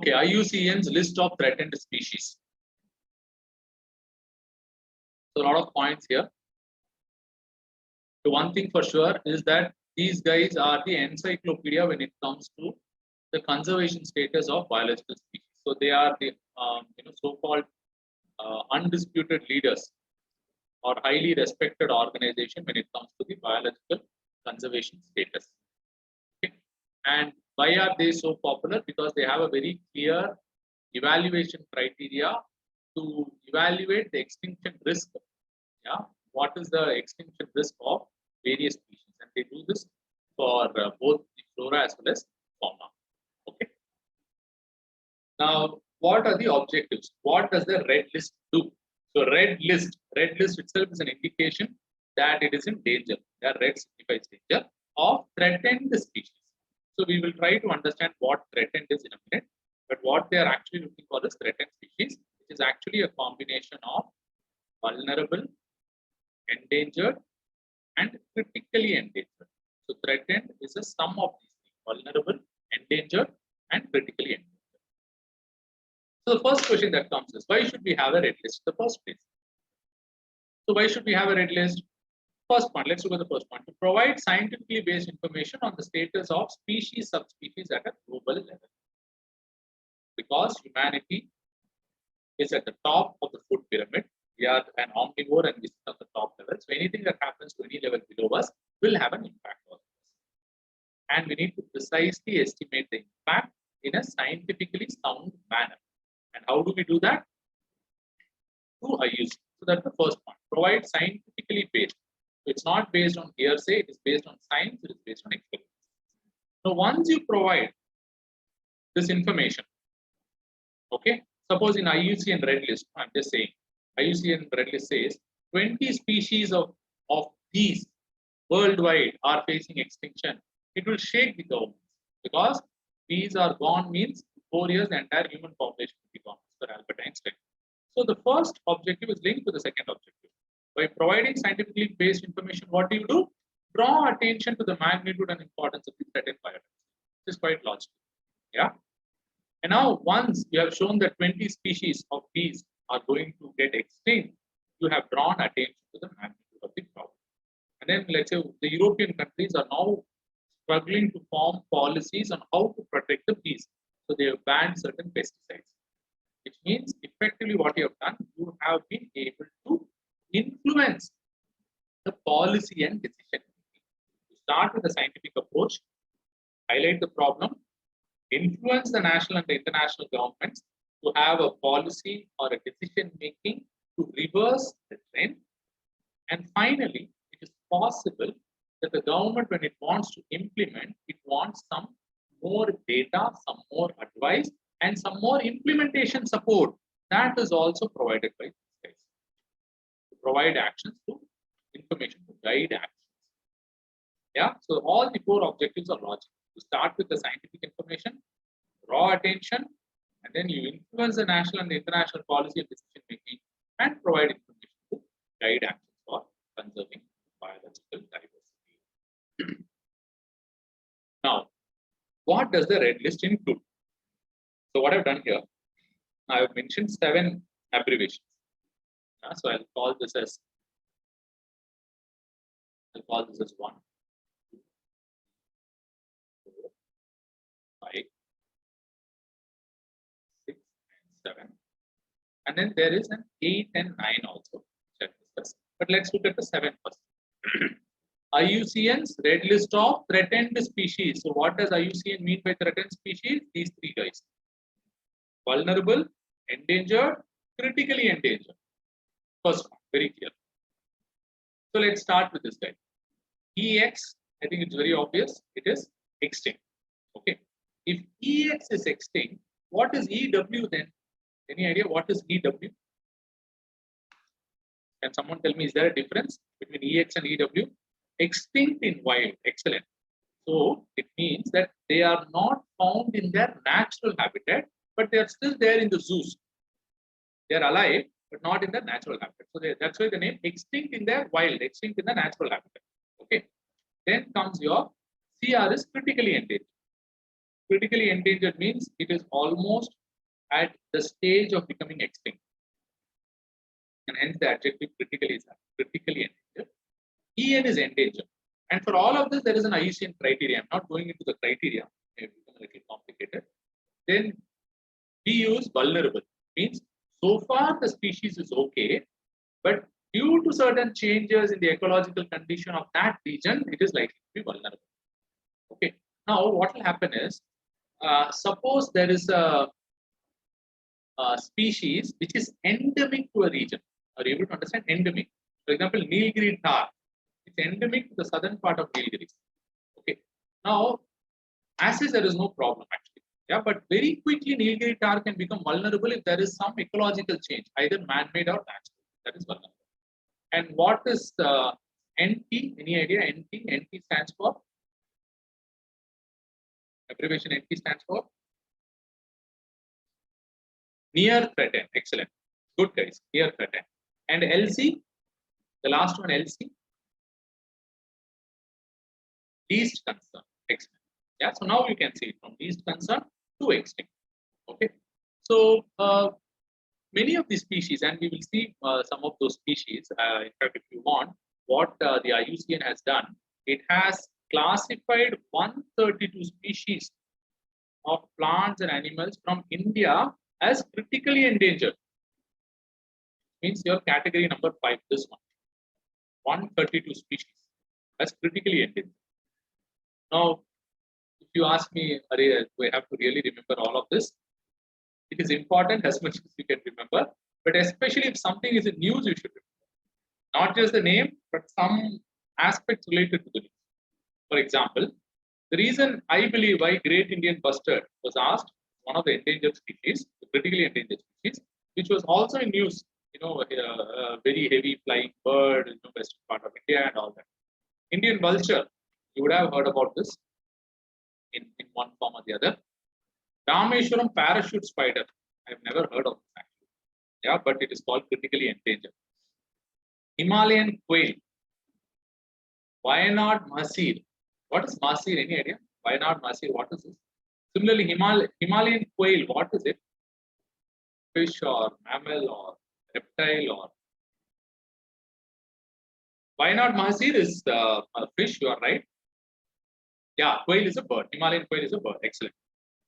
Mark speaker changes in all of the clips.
Speaker 1: Okay, IUCN's list of threatened species. So a lot of points here. The one thing for sure is that these guys are the encyclopedia when it comes to the conservation status of biological species. So they are the so-called undisputed leaders or highly respected organization when it comes to the biological conservation status. Okay. And why are they so popular? Because they have a very clear evaluation criteria to evaluate the extinction risk. Yeah, what is the extinction risk of various species, and they do this for both the flora as well as fauna. Okay. Now, what are the objectives? What does the red list do? So, red list itself is an indication that it is in danger. The red signifies danger of threatened species. So, we will try to understand what threatened is in a minute. But what they are actually looking for is threatened species, which is actually a combination of vulnerable, endangered, and critically endangered. So, threatened is a sum of these things: vulnerable, endangered, and critically endangered. So, the first question that comes is, why should we have a red list in the first place? So, why should we have a red list? First point, let's look at the first point: to provide scientifically based information on the status of species, subspecies at a global level. Because humanity is at the top of the food pyramid, we are an omnivore and we sit on the top level. So anything that happens to any level below us will have an impact on us. And we need to precisely estimate the impact in a scientifically sound manner. And how do we do that? Through IUCN. So that's the first point. Provide scientifically based. So it's not based on hearsay, it is based on science, it is based on experiments. So once you provide this information, okay, suppose in IUCN Red List, I'm just saying, IUCN Red List says 20 species of bees worldwide are facing extinction. It will shake the government, because bees are gone means 4 years the entire human population will be gone, for Albert Einstein. So the first objective is linked to the second objective. By providing scientifically based information, what do you do? Draw attention to the magnitude and importance of the threatened biodiversity. This is quite logical. Yeah. And now, once you have shown that 20 species of bees are going to get extinct, you have drawn attention to the magnitude of the problem. And then, let's say the European countries are now struggling to form policies on how to protect the bees. So they have banned certain pesticides, which means effectively what you have done, you have been able to influence the policy and decision making. You start with a scientific approach, highlight the problem, influence the national and the international governments to have a policy or a decision making to reverse the trend. And finally, it is possible that the government, when it wants to implement, it wants some more data, some more advice, and some more implementation support. That is also provided by these guys. To provide actions to information, to guide actions. Yeah, so all the 4 objectives are logical. You start with the scientific information, draw attention, and then you influence the national and the international policy and decision making, and provide information to guide actions for conserving biological diversity. Now, what does the red list include? So what I've done here, I have mentioned 7 abbreviations. So I'll call this as 1, 2, 4, 5, 6, and 7. And then there is an 8 and 9 also. But let's look at the 7 first. IUCN's red list of threatened species. So what does IUCN mean by threatened species? These 3 guys: vulnerable, endangered, critically endangered. First one, very clear. So let's start with this guy. EX, I think it's very obvious, it is extinct. Okay. If EX is extinct, what is EW then? Any idea what is EW? Can someone tell me, is there a difference between EX and EW? Extinct in wild, excellent. So it means that they are not found in their natural habitat, but they are still there in the zoos. They are alive, but not in their natural habitat. So that's why the name extinct in their wild, extinct in the natural habitat. Okay. Then comes your CR is critically endangered. critically endangered means it is almost at the stage of becoming extinct. And hence the adjective critically is critically endangered. EN is endangered. And for all of this, there is an IUCN criteria. I'm not going into the criteria, it may become a little complicated. Then we use vulnerable, means so far the species is okay, but due to certain changes in the ecological condition of that region, it is likely to be vulnerable. Okay. Now, what will happen is, suppose there is a species which is endemic to a region. Are you able to understand endemic? For example, Nilgiri tar. It's endemic to the southern part of Nilgiris. Okay. Now, as is, there is no problem actually. Yeah, but very quickly Nilgiri tar can become vulnerable if there is some ecological change, either man-made or natural. That is vulnerable. And what is NT? Any idea? NT? NT stands for? Abbreviation NT stands for? Near threatened. Excellent. Good guys. Near threatened. And LC? The last one, LC? Least concern. Excellent. Yeah. So now you can see it from least concern to extinct. Okay. So many of these species, and we will see some of those species. In fact, if you want, what the IUCN has done, it has classified 132 species of plants and animals from India as critically endangered. Means your category number 5, this one. 132 species as critically endangered. Now, if you ask me, do I have to really remember all of this? It is important as much as you can remember, but especially if something is in news, you should remember. Not just the name, but some aspects related to the news. For example, the reason I believe why Great Indian Bustard was asked, one of the endangered species, the critically endangered species, which was also in news, a very heavy flying bird in the western part of India and all that. Indian vulture, you would have heard about this in one form or the other. Rameshwaram parachute spider, I've never heard of it actually. Yeah, but it is called critically endangered. Himalayan quail. Wayanad mahseer. What is mahseer? Any idea? Wayanad mahseer, what is this? Similarly, Himalayan quail, what is it? Fish or mammal or reptile or Wayanad mahseer is a fish, you are right. Yeah, quail is a bird. Himalayan quail is a bird. Excellent.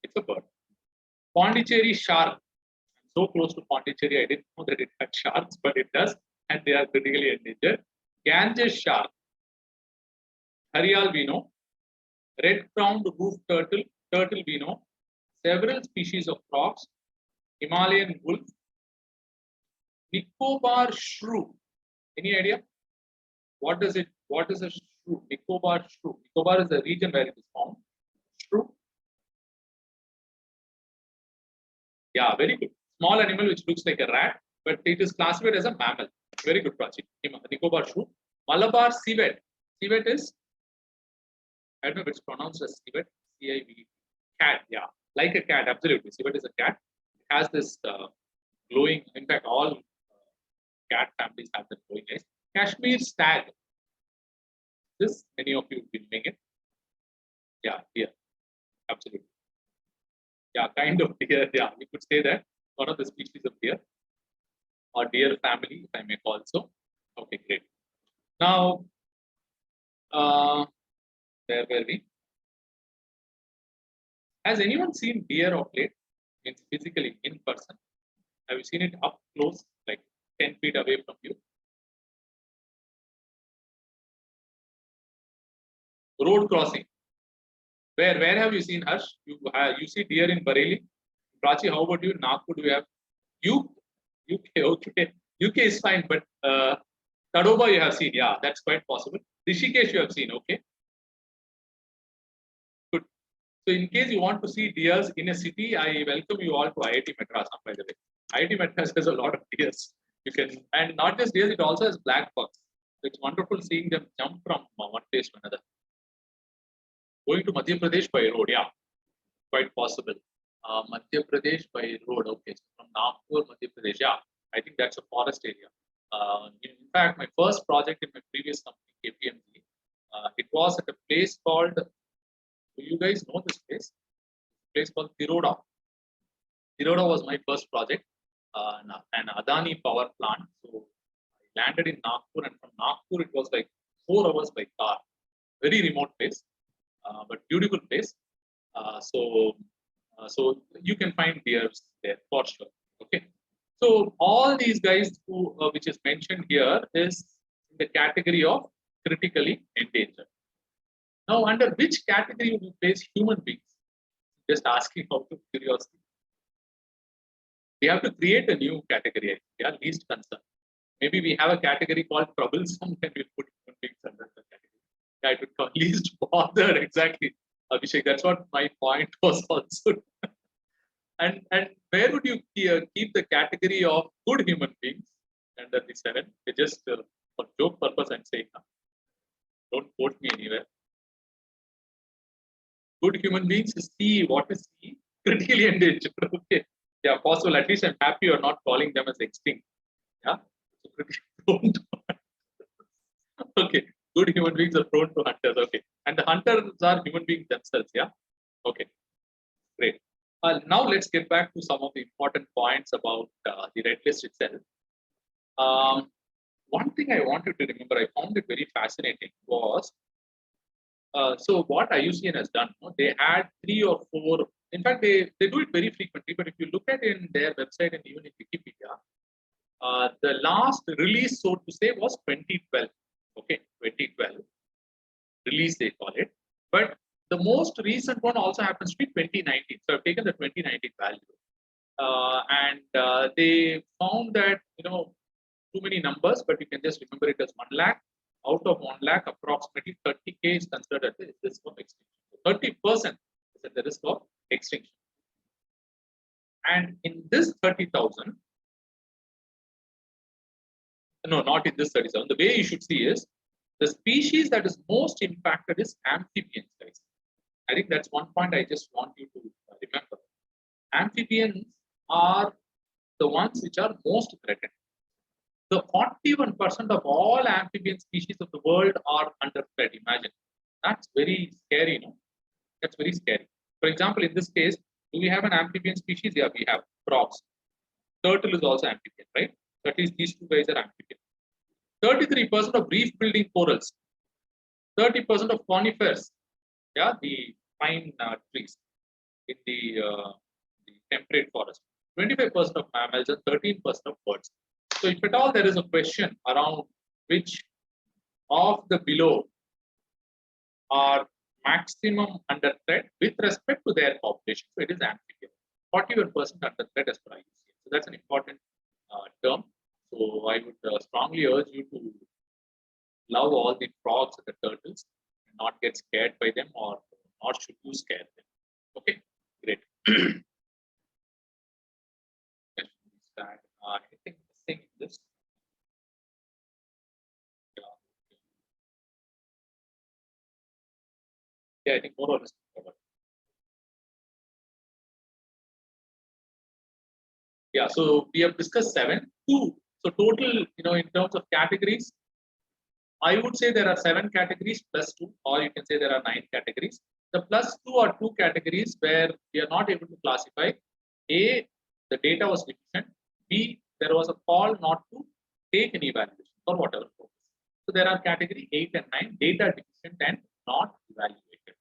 Speaker 1: It's a bird. Pondicherry shark. I'm so close to Pondicherry, I didn't know that it had sharks, but it does, and they are critically endangered. Ganges shark. Harial we know. Red-crowned roof turtle we know. Several species of frogs. Himalayan wolf. Nicobar shrew. Any idea? What is it? What is a shrew? Nicobar shrew. Nicobar is the region where it is found. Shrew. Yeah, very good. Small animal which looks like a rat, but it is classified as a mammal. Very good, Prachi. Nicobar shrew. Malabar civet. Civet is, I don't know if it's pronounced as civet. C-I-V. Cat. Yeah, like a cat. Absolutely. Civet is a cat. It has this glowing. In fact, all cat families have that glowing eyes. Kashmir stag. This, many of you will be knowing it. Yeah, deer. Absolutely. Yeah, kind of deer. Yeah, we could say that one of the species of deer or deer family, if I may call so. Okay, great. Now, where were we? Has anyone seen deer of late? Means physically in person? Have you seen it up close, like 10 feet away from you? Road crossing. Where have you seen Harsh? You see deer in Bareilly. Prachi, how about you? Nagpur, do you have? UK, okay. UK is fine, but Tadoba you have seen. Yeah, that's quite possible. Rishikesh you have seen. Okay. Good. So in case you want to see deers in a city, I welcome you all to IIT Madras. By the way, IIT Madras has a lot of deers. You can, and not just deers, it also has black bucks. So it's wonderful seeing them jump from one place to another. Going to Madhya Pradesh by road, yeah, quite possible. Madhya Pradesh by road, okay. So from Nagpur, Madhya Pradesh, yeah, I think that's a forest area. In fact, my first project in my previous company, KPMG, it was at a place called, do you guys know this place? place called Tiroda. Tiroda was my first project, an Adani power plant. So I landed in Nagpur, and from Nagpur it was like 4 hours by car. Very remote place, but beautiful place. So you can find deers there for sure. Okay. So all these guys who which is mentioned here is in the category of critically endangered. Now, under which category would you place human beings? Just asking out of curiosity. We have to create a new category. Yeah, least concern. Maybe we have a category called troublesome, and we put human beings under the category. Yeah, it would come least bothered. Exactly, Abhishek. That's what my point was also. And where would you keep the category of good human beings under the 7? Just for joke purpose, I'm saying now. Don't quote me anywhere. Good human beings is C. What is C? Critically endangered. Okay. Yeah, possible. At least I'm happy you're not calling them as extinct. Yeah. So okay. Good human beings are prone to hunters. Okay. And the hunters are human beings themselves. Yeah. Okay. Great. Now let's get back to some of the important points about the red list itself. One thing I wanted to remember, I found it very fascinating, was so what IUCN has done, they had 3 or 4, in fact, they do it very frequently, but if you look at it in their website and even in Wikipedia, the last release, so to say, was 2012. Okay, 2012 release, they call it. But the most recent one also happens to be 2019. So I've taken the 2019 value. And they found that, too many numbers, but you can just remember it as 1 lakh. Out of 1 lakh, approximately 30K is considered at the risk of extinction. 30% is at the risk of extinction. And in this 30,000, no, not in this 37, the way you should see is the species that is most impacted is amphibians, guys. I think that's one point I just want you to remember. Amphibians are the ones which are most threatened. The 41% of all amphibian species of the world are under threat. Imagine. That's very scary, no? That's very scary. For example, in this case, do we have an amphibian species? Yeah, we have frogs. Turtle is also amphibian, right? So at least these 2 guys are amphibian. 33% of reef building corals. 30% of conifers. Yeah, the pine trees in the temperate forest. 25% of mammals and 13% of birds. So if at all there is a question around which of the below are maximum under threat with respect to their population, so it is amphibian. 41% under threat as per IUCN. So that's an important term. So I would strongly urge you to love all the frogs and the turtles and not get scared by them, or not should you scare them. Okay, great. Anything missing in this? Yeah, I think more or less covered. Yeah, so we have discussed 7. 2. So total, in terms of categories, I would say there are 7 categories plus 2, or you can say there are 9 categories. The plus 2 are 2 categories where we are not able to classify. A, the data was deficient. B, there was a call not to take any evaluation for whatever purpose. So there are category 8 and 9, data deficient and not evaluated.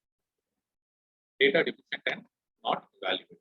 Speaker 1: Data deficient and not evaluated.